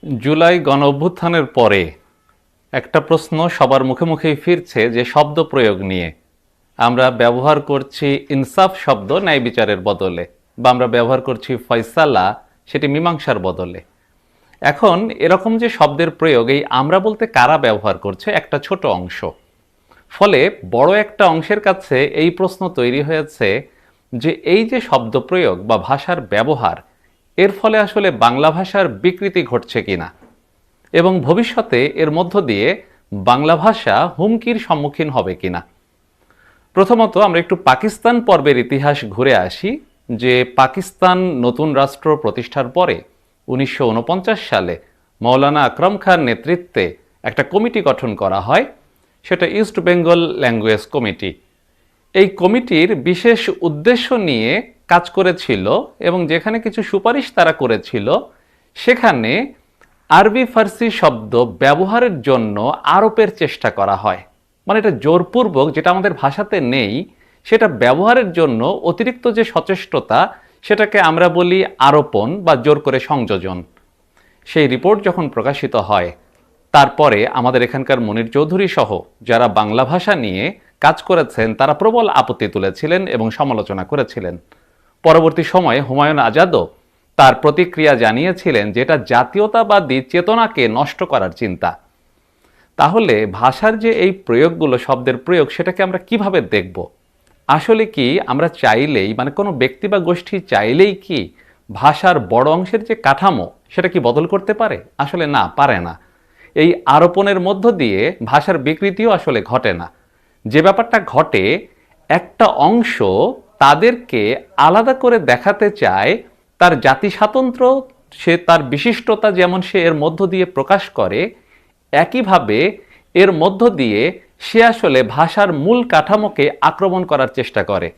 জুলাই গণঅভ্যুত্থানের পরে একটা প্রশ্ন সবার মুখে মুখেই ফিরছে যে শব্দ প্রয়োগ নিয়ে। আমরা ব্যবহার করছি ইনসাফ শব্দ ন্যায় বিচারের বদলে, বা আমরা ব্যবহার করছি ফয়সালা, সেটি মীমাংসার বদলে। এখন এরকম যে শব্দের প্রয়োগ, এই আমরা বলতে কারা ব্যবহার করছে? একটা ছোট অংশ। ফলে বড় একটা অংশের কাছে এই প্রশ্ন তৈরি হয়েছে যে এই যে শব্দ প্রয়োগ বা ভাষার ব্যবহার, এর ফলে আসলে বাংলা ভাষার বিকৃতি ঘটছে কিনা, এবং ভবিষ্যতে এর মধ্য দিয়ে বাংলা ভাষা হুমকির সম্মুখীন হবে কিনা। প্রথমত আমরা একটু পাকিস্তান পর্বের ইতিহাস ঘুরে আসি, যে পাকিস্তান নতুন রাষ্ট্র প্রতিষ্ঠার পরে 1949 সালে মৌলানা আকরম খান নেতৃত্বে একটা কমিটি গঠন করা হয়, সেটা ইস্ট বেঙ্গল ল্যাঙ্গুয়েজ কমিটি। এই কমিটির বিশেষ উদ্দেশ্য নিয়ে কাজ করেছিল এবং যেখানে কিছু সুপারিশ তারা করেছিল, সেখানে আরবি ফার্সি শব্দ ব্যবহারের জন্য আরোপের চেষ্টা করা হয়। মানে এটা জোরপূর্বক, যেটা আমাদের ভাষাতে নেই, সেটা ব্যবহারের জন্য অতিরিক্ত যে সচেষ্টতা, সেটাকে আমরা বলি আরোপণ বা জোর করে সংযোজন। সেই রিপোর্ট যখন প্রকাশিত হয়, তারপরে আমাদের এখানকার মনির চৌধুরী সহ যারা বাংলা ভাষা নিয়ে কাজ করেছেন, তারা প্রবল আপত্তি তুলেছিলেন এবং সমালোচনা করেছিলেন। পরবর্তী সময়ে হুমায়ুন আজাদও তার প্রতিক্রিয়া জানিয়েছিলেন যে এটা জাতীয়তাবাদী চেতনাকে নষ্ট করার চিন্তা। তাহলে ভাষার যে এই প্রয়োগগুলো, শব্দের প্রয়োগ, সেটাকে আমরা কিভাবে দেখব? আসলে কি আমরা চাইলেই, মানে কোনো ব্যক্তি বা গোষ্ঠী চাইলেই কি ভাষার বড় অংশের যে কাঠামো, সেটা কি বদল করতে পারে? আসলে না, পারে না। এই আরোপণের মধ্য দিয়ে ভাষার বিকৃতিও আসলে ঘটে না। যে ব্যাপারটা ঘটে, একটা অংশ তাদেরকে আলাদা করে দেখাতে চায়, তার জাতি স্বাতন্ত্র্য, সে তার বিশিষ্টতা যেমন সে এর মধ্য দিয়ে প্রকাশ করে, একইভাবে এর মধ্য দিয়ে সে আসলে ভাষার মূল কাঠামোকে আক্রমণ করার চেষ্টা করে।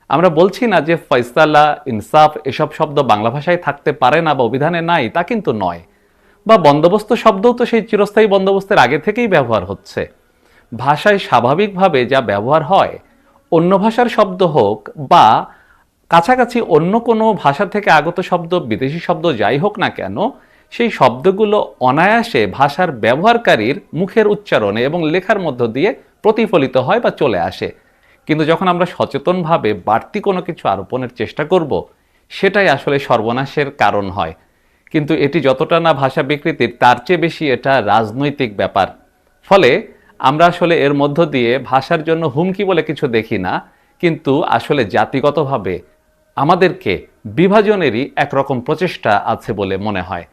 আমরা বলছি না যে ফয়সালা, ইনসাফ এসব শব্দ বাংলা ভাষায় থাকতে পারে না বা অভিধানে নাই, তা কিন্তু নয়। বা বন্দোবস্ত শব্দও তো সেই চিরস্থায়ী বন্দোবস্তের আগে থেকেই ব্যবহার হচ্ছে। ভাষায় স্বাভাবিকভাবে যা ব্যবহার হয়, অন্য ভাষার শব্দ হোক বা কাছাকাছি অন্য কোনো ভাষা থেকে আগত শব্দ, বিদেশি শব্দ যাই হোক না কেন, সেই শব্দগুলো অনায়াসে ভাষার ব্যবহারকারীর মুখের উচ্চারণে এবং লেখার মধ্য দিয়ে প্রতিফলিত হয় বা চলে আসে। কিন্তু যখন আমরা সচেতনভাবে বাড়তি কোনো কিছু আরোপণের চেষ্টা করব, সেটাই আসলে সর্বনাশের কারণ হয়। কিন্তু এটি যতটা না ভাষা বিকৃতির, তার চেয়ে বেশি এটা রাজনৈতিক ব্যাপার। ফলে আমরা আসলে এর মধ্য দিয়ে ভাষার জন্য হুমকি বলে কিছু দেখি না, কিন্তু আসলে জাতিগতভাবে আমাদেরকে বিভাজনেরই একরকম প্রচেষ্টা আছে বলে মনে হয়।